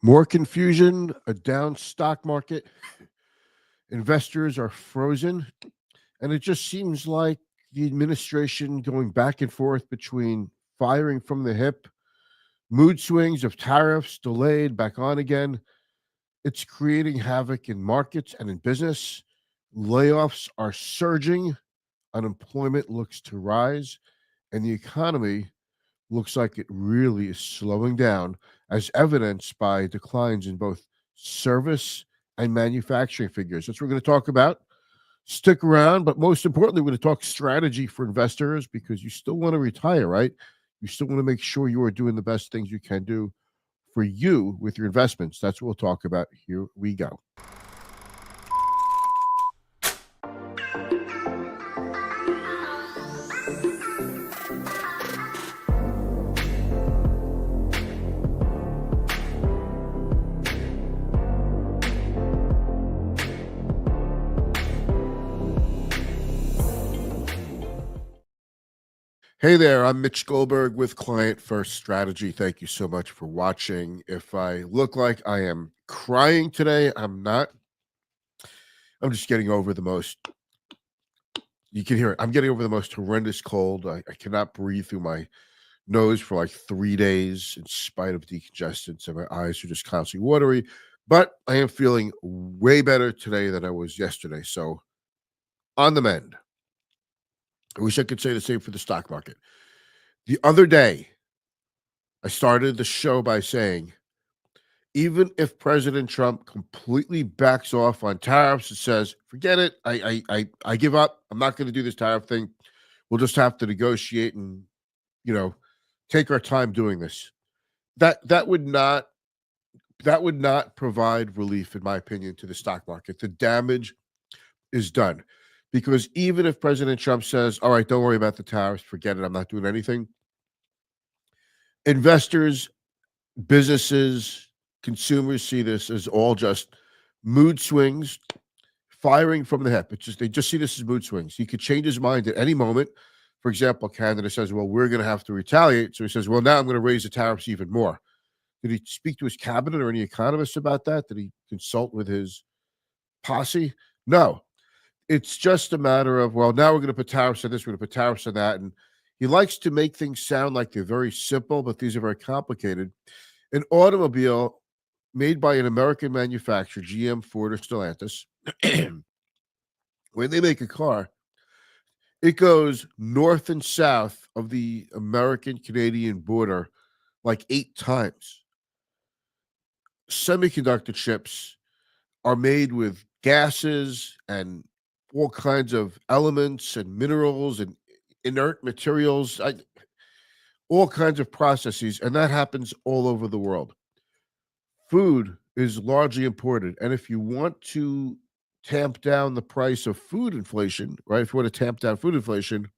More confusion, a down stock market, investors are frozen, and it just seems like the administration going back and forth between firing from the hip, mood swings of tariffs delayed, back on again. It's creating havoc in markets and in business. Layoffs are surging, unemployment looks to rise, and the economy looks like it really is slowing down, as evidenced by declines in both service and manufacturing figures. That's what we're going to talk about. Stick around, but most importantly, we're going to talk strategy for investors because you still want to retire, right? You still want to make sure you are doing the best things you can do for you with your investments. That's what we'll talk about. Here we go. Hey there, I'm Mitch Goldberg with Client First Strategy. Thank you so much for watching. If I look like I am crying today, I'm not. I'm just getting over the most, you can hear it. I'm getting over the most horrendous cold. I cannot breathe through my nose for like 3 days in spite of decongestant. So my eyes are just constantly watery. But I am feeling way better today than I was yesterday. So on the mend. I wish I could say the same for the stock market. The other day, I started the show by saying, even if President Trump completely backs off on tariffs and says, "Forget it, I give up. I'm not going to do this tariff thing. We'll just have to negotiate and you know take our time doing this." That would not provide relief, in my opinion, to the stock market. The damage is done because even if President Trump says, "All right, don't worry about the tariffs. Forget it. I'm not doing anything," investors, businesses, consumers see this as all just mood swings, firing from the hip. It's just they just see this as mood swings. He could change his mind at any moment. For example, Canada says, "Well, we're going to have to retaliate." So he says, "Well, now I'm going to raise the tariffs even more." Did he speak to his cabinet or any economists about that? Did he consult with his posse? No. It's just a matter of, well, now we're going to put tariffs on this, we're going to put tariffs on that. And he likes to make things sound like they're very simple, but these are very complicated. An automobile made by an American manufacturer, GM, Ford, or Stellantis, when they make a car, it goes north and south of the American Canadian border like 8 times. Semiconductor chips are made with gases and all kinds of elements and minerals and inert materials, all kinds of processes, and that happens all over the world. Food is largely imported, and if you want to tamp down the price of food inflation, right? If you want to tamp down food inflation,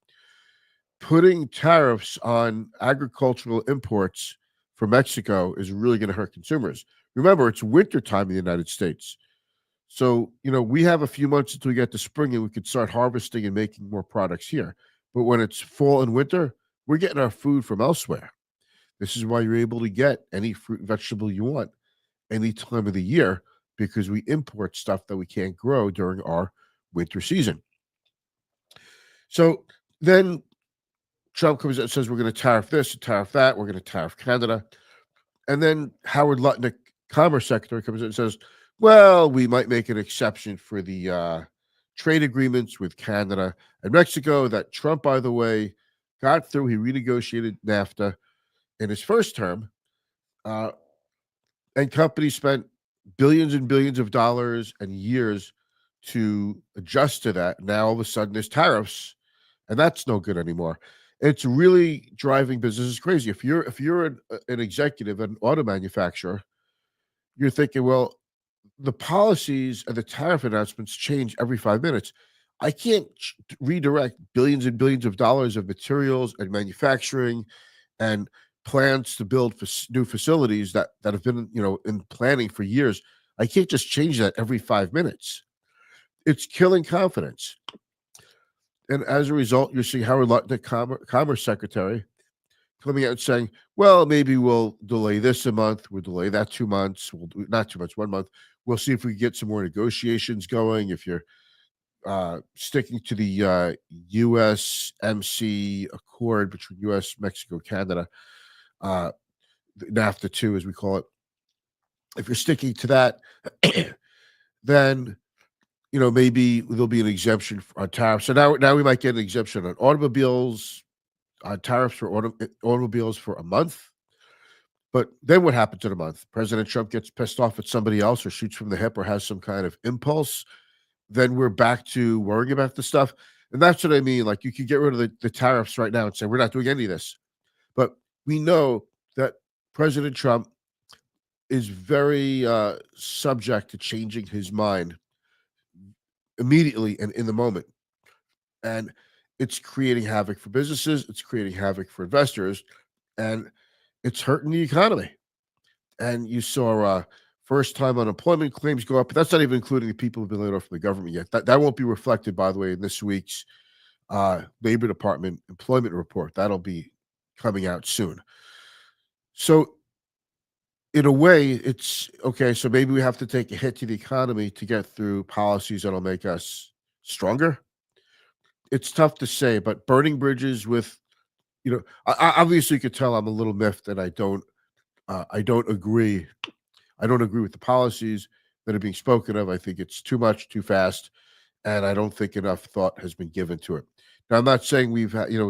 putting tariffs on agricultural imports from Mexico is really going to hurt consumers. Remember, it's wintertime in the United States. So, we have a few months until we get to spring and we could start harvesting and making more products here. But when it's fall and winter, we're getting our food from elsewhere. This is why you're able to get any fruit and vegetable you want any time of the year because we import stuff that we can't grow during our winter season. So then Trump comes out and says, we're going to tariff this and tariff that. We're going to tariff Canada. And then Howard Lutnick, Commerce Secretary, comes in and says, well, we might make an exception for the trade agreements with Canada and Mexico that Trump, by the way, got through. He renegotiated NAFTA in his first term. And companies spent billions and billions of dollars and years to adjust to that. Now, all of a sudden, there's tariffs, and that's no good anymore. It's really driving businesses crazy. If you're an executive, an auto manufacturer, you're thinking, well, the policies and the tariff announcements change every 5 minutes. I can't redirect billions and billions of dollars of materials and manufacturing and plans to build new facilities that have been in planning for years. I can't just change that every 5 minutes. It's killing confidence. And as a result, you're seeing Howard Lutnick, Commerce Secretary, coming out and saying, well, maybe we'll delay this a month, we'll delay that 2 months, we'll do not 2 months, 1 month. We'll see if we can get some more negotiations going. If you're sticking to the USMC accord between US, Mexico, Canada, uh, NAFTA 2, as we call it, if you're sticking to that, then maybe there'll be an exemption on tariffs. So now we might get an exemption on automobiles, on tariffs for automobiles for a month. But then what happens in a month? President Trump gets pissed off at somebody else or shoots from the hip or has some kind of impulse. Then we're back to worrying about the stuff. And that's what I mean. Like, you could get rid of the tariffs right now and say, we're not doing any of this. But we know that President Trump is very subject to changing his mind immediately and in the moment. And it's creating havoc for businesses, it's creating havoc for investors, and it's hurting the economy. And you saw first time unemployment claims go up, but that's not even including the people who've been laid off from the government yet. That won't be reflected, by the way, in this week's Labor Department employment report. That'll be coming out soon. So, in a way, it's okay. So maybe we have to take a hit to the economy to get through policies that'll make us stronger. It's tough to say, but burning bridges with, obviously you could tell I'm a little miffed and I don't agree. I don't agree with the policies that are being spoken of. I think it's too much, too fast, and I don't think enough thought has been given to it. Now, I'm not saying we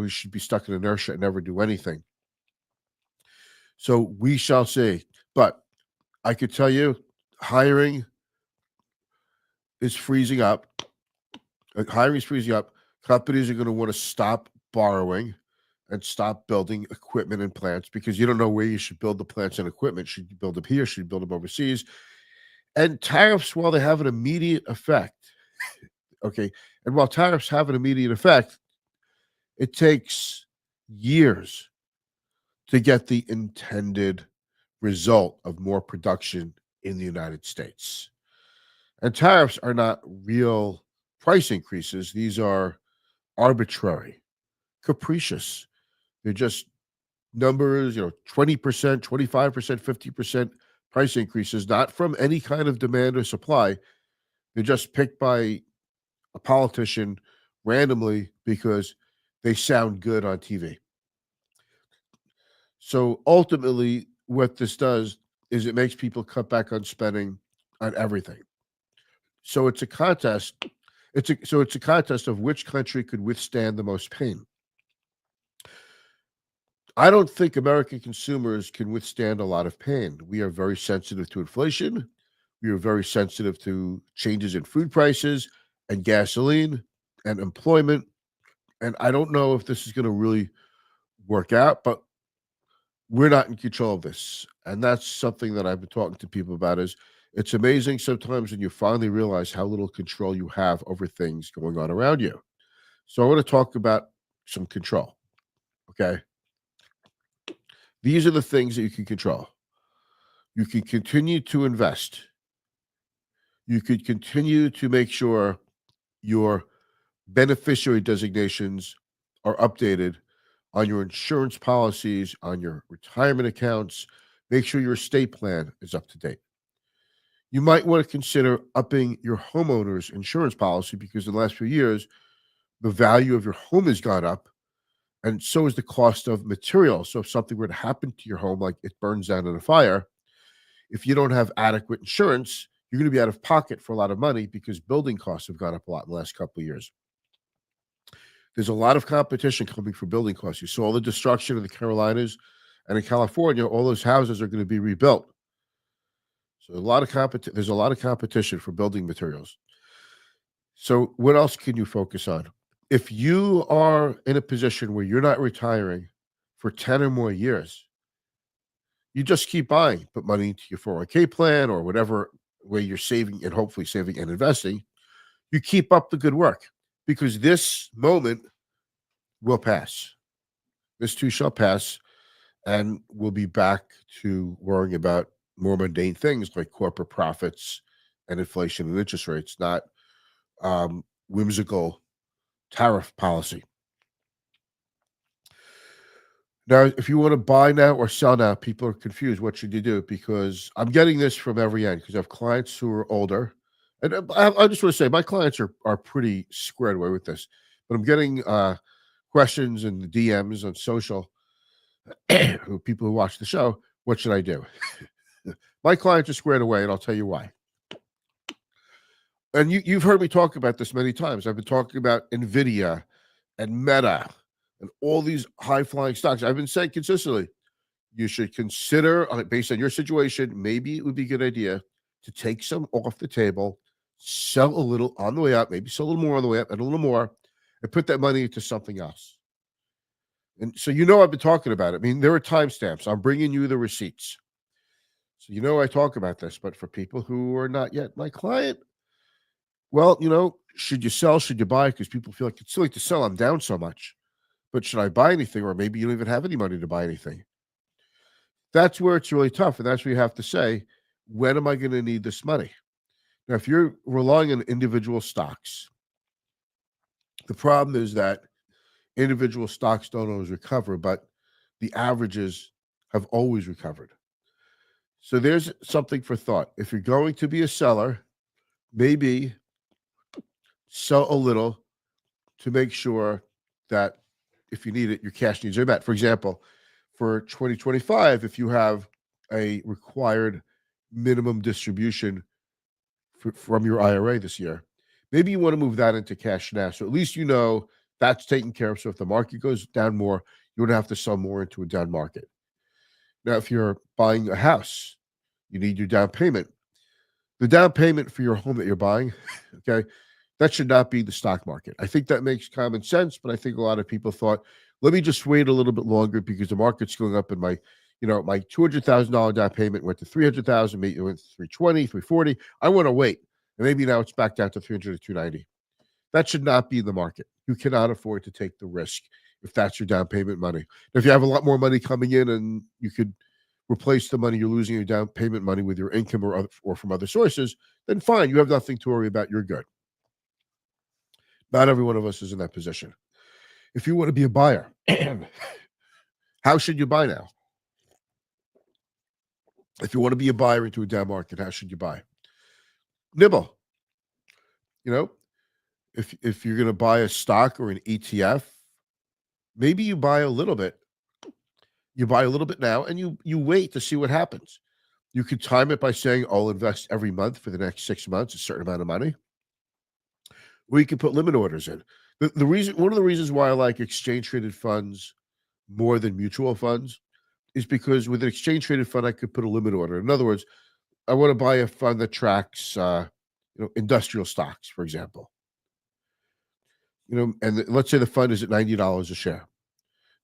should be stuck in inertia and never do anything. So we shall see. But I could tell you, hiring is freezing up. Hiring is freezing up. Companies are going to want to stop borrowing and stop building equipment and plants because you don't know where you should build the plants and equipment. Should you build them here? Should you build them overseas? And tariffs, while they have an immediate effect, okay, and while tariffs have an immediate effect, it takes years to get the intended result of more production in the United States. And tariffs are not real price increases. These are arbitrary, capricious. They're just numbers, 20%, 25%, 50% price increases, not from any kind of demand or supply. They're just picked by a politician randomly because they sound good on TV. So ultimately, what this does is it makes people cut back on spending on everything. So it's a contest. It's a contest of which country could withstand the most pain. I don't think American consumers can withstand a lot of pain. We are very sensitive to inflation. We are very sensitive to changes in food prices and gasoline and employment. And I don't know if this is going to really work out, but we're not in control of this. And that's something that I've been talking to people about is it's amazing sometimes when you finally realize how little control you have over things going on around you. So I want to talk about some control. Okay. These are the things that you can control. You can continue to invest. You could continue to make sure your beneficiary designations are updated on your insurance policies, on your retirement accounts. Make sure your estate plan is up to date. You might want to consider upping your homeowner's insurance policy because in the last few years, the value of your home has gone up, and so is the cost of materials. So if something were to happen to your home, like it burns down in a fire, if you don't have adequate insurance, you're going to be out of pocket for a lot of money because building costs have gone up a lot in the last couple of years. There's a lot of competition coming for building costs. You saw all the destruction in the Carolinas and in California, all those houses are going to be rebuilt. So there's a lot of competition for building materials. So what else can you focus on? If you are in a position where you're not retiring for 10 or more years, you just keep buying, put money into your 401k plan or whatever way you're saving and hopefully saving and investing. You keep up the good work because this moment will pass. This too shall pass, and we'll be back to worrying about more mundane things like corporate profits and inflation and interest rates, not whimsical tariff policy. Now, if you want to buy now or sell now, people are confused. What should you do? Because I'm getting this from every end because I have clients who are older. And I just want to say my clients are pretty squared away with this. But I'm getting questions and DMs on social who people who watch the show. What should I do? My clients are squared away, and I'll tell you why. And you've heard me talk about this many times. I've been talking about Nvidia and Meta and all these high flying stocks. I've been saying consistently, you should consider, based on your situation, maybe it would be a good idea to take some off the table, sell a little on the way up, maybe sell a little more on the way up, and a little more, and put that money into something else. And so I've been talking about it. I mean, there are timestamps. I'm bringing you the receipts. So I talk about this, but for people who are not yet my client, well, should you sell? Should you buy? Because people feel like it's silly to sell. I'm down so much. But should I buy anything? Or maybe you don't even have any money to buy anything. That's where it's really tough. And that's where you have to say, when am I going to need this money? Now, if you're relying on individual stocks, the problem is that individual stocks don't always recover, but the averages have always recovered. So there's something for thought. If you're going to be a seller, maybe sell a little to make sure that if you need it, your cash needs are met. For example, for 2025, if you have a required minimum distribution from your IRA this year, maybe you want to move that into cash now. So at least that's taken care of. So if the market goes down more, you don't have to sell more into a down market. Now, if you're buying a house, you need your down payment. The down payment for your home that you're buying, okay, that should not be the stock market. I think that makes common sense, but I think a lot of people thought, let me just wait a little bit longer because the market's going up and my $200,000 down payment went to 300,000, maybe it went to 320, 340. I want to wait. And maybe now it's back down to 300 to 290. That should not be the market. You cannot afford to take the risk if that's your down payment money. If you have a lot more money coming in and you could replace the money you're losing your down payment money with your income or from other sources, then fine, you have nothing to worry about. You're good. Not every one of us is in that position. If you want to be a buyer, how should you buy now? If you want to be a buyer into a down market, how should you buy? Nibble. You know, if you're going to buy a stock or an ETF, maybe you buy a little bit. You buy a little bit now, and you wait to see what happens. You could time it by saying, "I'll invest every month for the next 6 months a certain amount of money." Or you can put limit orders in. One of the reasons why I like exchange traded funds more than mutual funds is because with an exchange traded fund, I could put a limit order. In other words, I want to buy a fund that tracks, industrial stocks, for example. And let's say the fund is at $90 a share.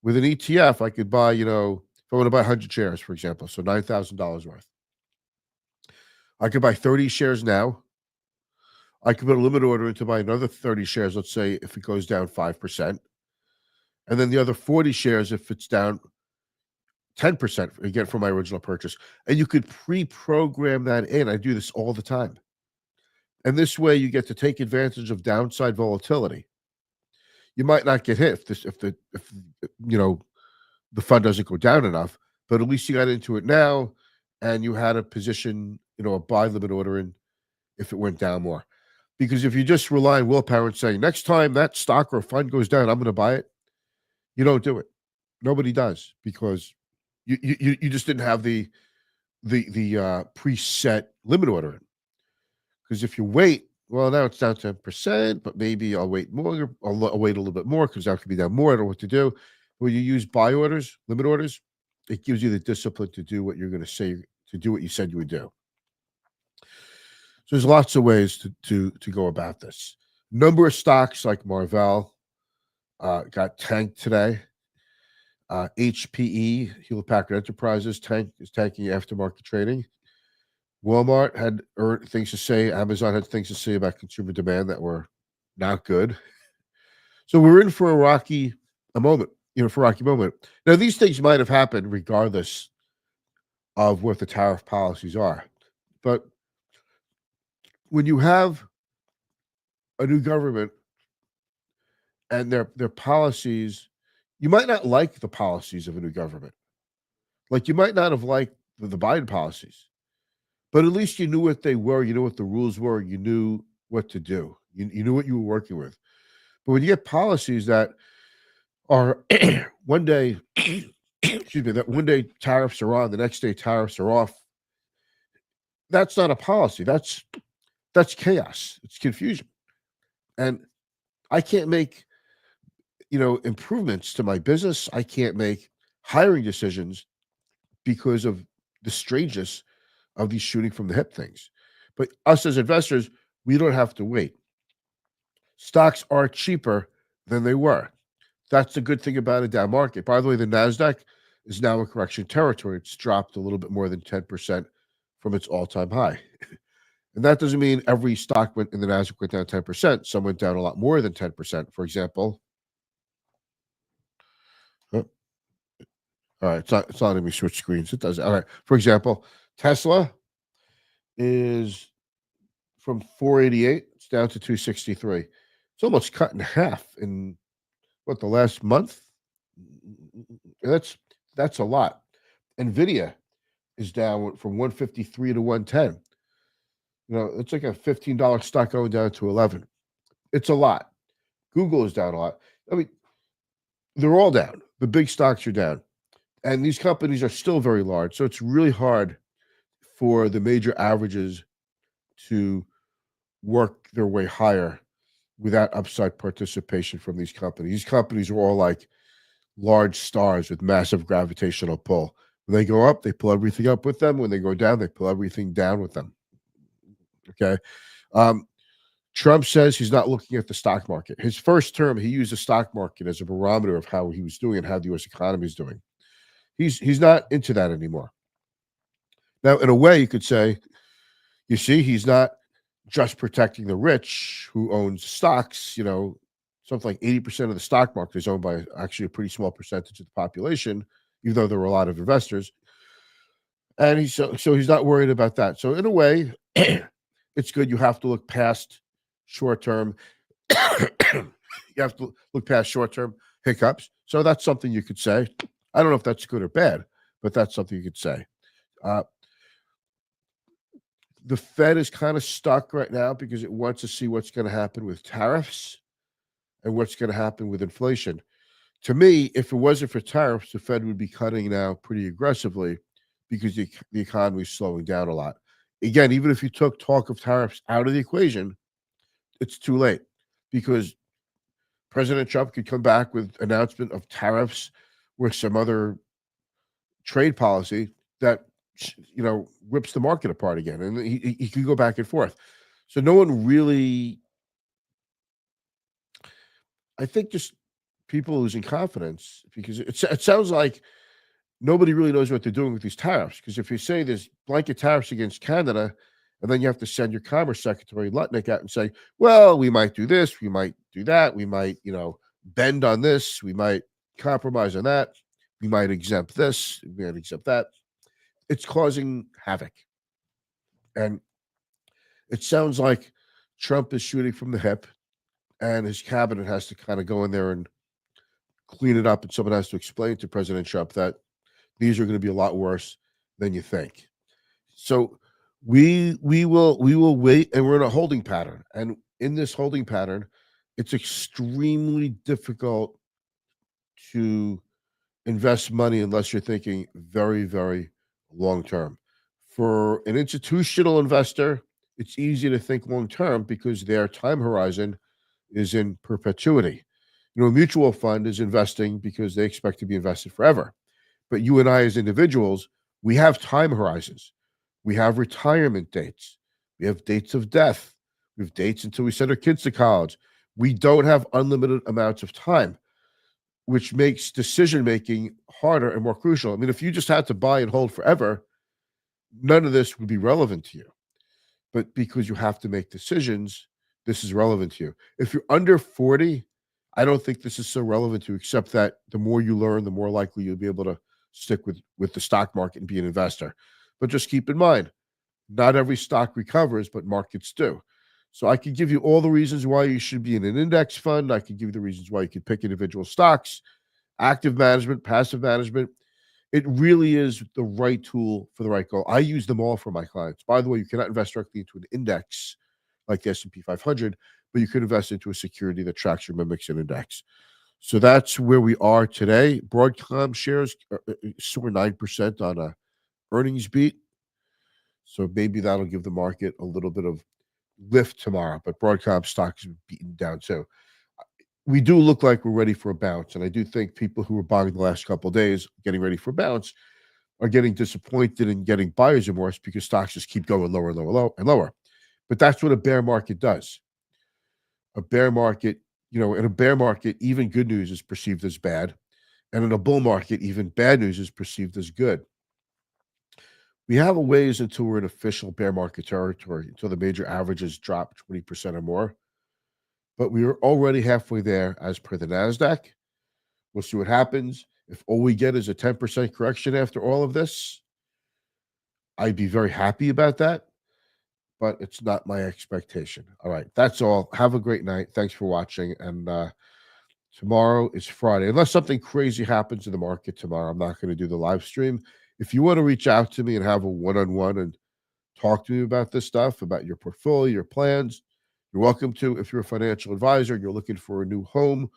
With an ETF, I could buy, if I want to buy 100 shares, for example, so $9,000 worth. I could buy 30 shares now. I could put a limit order in to buy another 30 shares, let's say if it goes down 5%. And then the other 40 shares if it's down 10% again from my original purchase. And you could pre-program that in. I do this all the time. And this way you get to take advantage of downside volatility. You might not get hit if the fund doesn't go down enough, but at least you got into it now and you had a position, a buy limit order in if it went down more. Because if you just rely on willpower and say, next time that stock or fund goes down, I'm going to buy it, you don't do it. Nobody does because you just didn't have the preset limit order in. Because if you wait, well, now it's down 10%, but maybe I'll wait more. I'll wait a little bit more because that could be down more. I don't know what to do. When you use buy orders, limit orders, it gives you the discipline to do what you're going to say, to do what you said you would do. So there's lots of ways to go about this. Number of stocks like Marvell got tanked today. HPE, Hewlett Packard Enterprises, is tanking aftermarket trading. Walmart had things to say. Amazon had things to say about consumer demand that were not good. So we're in for a rocky moment. Now, these things might have happened regardless of what the tariff policies are. But when you have a new government and their policies, You might not like the policies of a new government. Like you might not have liked the Biden policies, but at least you knew what they were. You knew what the rules were. You knew what to do. You knew what you were working with. But when you get policies that are one day, excuse me, that one day tariffs are on, the next day tariffs are off, that's not a policy. That's chaos. It's confusion. And I can't make, improvements to my business. I can't make hiring decisions because of the strangeness of these shooting from the hip things. But us as investors, we don't have to wait. Stocks are cheaper than they were. That's the good thing about a down market. By the way, the NASDAQ is now in correction territory. It's dropped a little bit more than 10% from its all-time high. And that doesn't mean every stock went in the NASDAQ went down 10%. Some went down a lot more than 10%. For example, oh, all right, it's not letting me switch screens. It does. All right. For example, Tesla is from 488, it's down to 263. It's almost cut in half in the last month. That's a lot. Nvidia is down from 153 to 110. It's like a $15 stock going down to 11. It's a lot. Google is down a lot. I mean, they're all down. The big stocks are down. And these companies are still very large. So it's really hard for the major averages to work their way higher without upside participation from these companies. These companies are all like large stars with massive gravitational pull. When they go up, they pull everything up with them. When they go down, they pull everything down with them. Okay. Trump says he's not looking at the stock market. His first term, he used the stock market as a barometer of how he was doing and how the U.S. economy is doing. He's not into that anymore. Now, in a way, you could say, you see, he's not just protecting the rich who owns stocks. Something like 80% of the stock market is owned by actually a pretty small percentage of the population, even though there are a lot of investors. And he's not worried about that. So in a way, it's good. You have to look past short-term. You have to look past short-term hiccups. So that's something you could say. I don't know if that's good or bad, but that's something you could say. The Fed is kind of stuck right now because it wants to see what's going to happen with tariffs and what's going to happen with inflation. To me, if it wasn't for tariffs, the Fed would be cutting now pretty aggressively because the economy is slowing down a lot. Again, even if you took talk of tariffs out of the equation, it's too late because President Trump could come back with announcement of tariffs or some other trade policy that rips the market apart again, and he could go back and forth. So no one really, I think, just people losing confidence because it sounds like nobody really knows what they're doing with these tariffs. Because if you say there's blanket tariffs against Canada, and then you have to send your Commerce Secretary Lutnick out and say, well, we might do this, we might do that, we might, bend on this, we might compromise on that, we might exempt this, we might exempt that. It's causing havoc. And it sounds like Trump is shooting from the hip, and his cabinet has to kind of go in there and clean it up, and someone has to explain to President Trump that these are going to be a lot worse than you think. So we will wait, and we're in a holding pattern. And in this holding pattern, it's extremely difficult to invest money unless you're thinking very, very long term. For an institutional investor, it's easy to think long term because their time horizon is in perpetuity. A mutual fund is investing because they expect to be invested forever. But you and I, as individuals, we have time horizons. We have retirement dates. We have dates of death. We have dates until we send our kids to college. We don't have unlimited amounts of time, which makes decision making harder and more crucial. I mean, if you just had to buy and hold forever, none of this would be relevant to you. But because you have to make decisions, this is relevant to you. If you're under 40, I don't think this is so relevant to you, except that the more you learn, the more likely you'll be able to stick with the stock market and be an investor. But just keep in mind, not every stock recovers, but markets do. So I could give you all the reasons why you should be in an index fund. I could give you the reasons why you could pick individual stocks. active management, passive management. It really is the right tool for the right goal. I use them all for my clients. By the way, you cannot invest directly into an index like the S&P 500, but you could invest into a security that tracks or mimics an index. So that's where we are today. Broadcom shares soar 9% on a earnings beat. So maybe that'll give the market a little bit of lift tomorrow. But Broadcom stock is beaten down too. We do look like we're ready for a bounce. And I do think people who were buying the last couple of days, getting ready for a bounce, are getting disappointed and getting buyer's remorse because stocks just keep going lower, lower, lower, and lower. But that's what a bear market does. A bear market, in a bear market, even good news is perceived as bad. And in a bull market, even bad news is perceived as good. We have a ways until we're in official bear market territory, until the major averages drop 20% or more. But we are already halfway there as per the NASDAQ. We'll see what happens. If all we get is a 10% correction after all of this, I'd be very happy about that, but it's not my expectation. All right, that's all. Have a great night. Thanks for watching. And tomorrow is Friday. Unless something crazy happens in the market tomorrow, I'm not going to do the live stream. If you want to reach out to me and have a one-on-one and talk to me about this stuff, about your portfolio, your plans, you're welcome to. If you're a financial advisor and you're looking for a new home,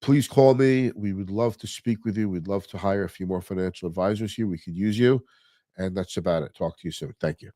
please call me. We would love to speak with you. We'd love to hire a few more financial advisors here. We could use you. And that's about it. Talk to you soon. Thank you.